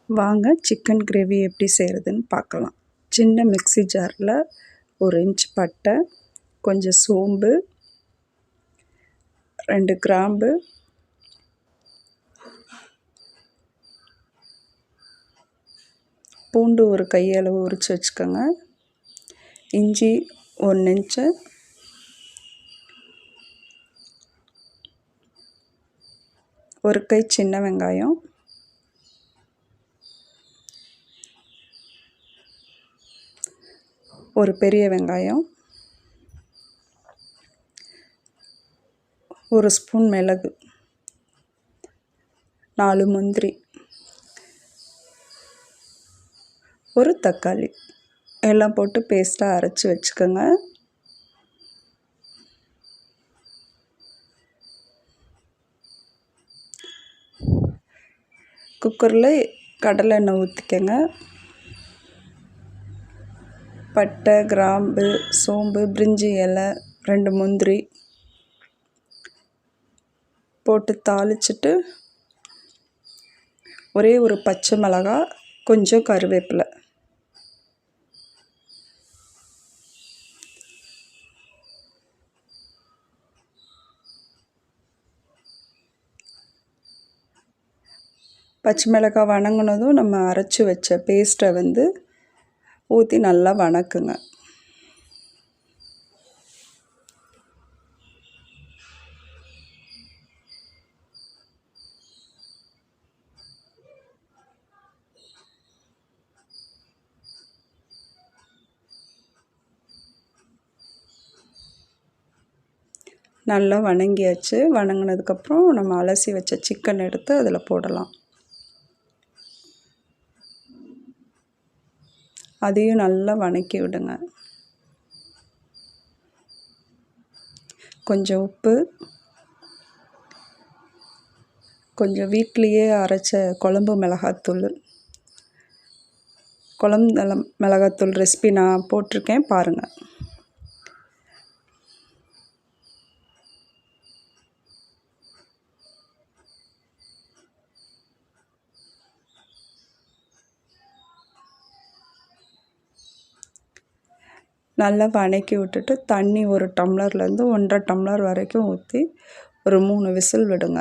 வாங்க chicken gravy எப்படி செய்கிறதுன்னு பார்க்கலாம். சின்ன மிக்ஸி ஜாரில் 1 இன்ச் பட்டை, கொஞ்சம் சோம்பு, 2 கிராம்பு, பூண்டு ஒரு கையளவு உரித்து வச்சுக்கோங்க, இஞ்சி 1 இன்ச்சு, ஒரு கை சின்ன வெங்காயம், ஒரு பெரிய வெங்காயம், 1 ஸ்பூன் மிளகு, 4 முந்திரி, ஒரு தக்காளி எல்லாம் போட்டு பேஸ்ட்டாக அரைச்சி வச்சுக்கோங்க. குக்கரில் கடலை எண்ணெய் ஊற்றிக்கங்க. பட்டை, கிராம்பு, சோம்பு, பிரிஞ்சி இலை, 2 முந்திரி போட்டு தாளிச்சிட்டு ஒரே ஒரு பச்சை மிளகாய், கொஞ்சம் கருவேப்பிலை, பச்சை மிளகாய் வணங்கினதும் நம்ம அரைச்சி வச்ச பேஸ்ட்டை ஊற்றி நல்லா வணக்குங்க. நல்லா வணங்கியாச்சு. வணங்கினதுக்கப்புறம் நம்ம அலசி வச்ச சிக்கன் எடுத்து அதில் போடலாம். அதையும் நல்லா வணக்கி விடுங்க. கொஞ்சம் உப்பு, கொஞ்சம் வீட்டிலையே அரைச்ச குழம்பு மிளகாத்தூள், குழம்பு மிளகாத்தூள் ரெசிபி நான் போட்டிருக்கேன், பாருங்கள். நல்லா வணக்கி விட்டுட்டு தண்ணி 1 டம்ளர்லேருந்து 1.5 டம்ளர் வரைக்கும் ஊற்றி ஒரு 3 விசில் விடுங்க.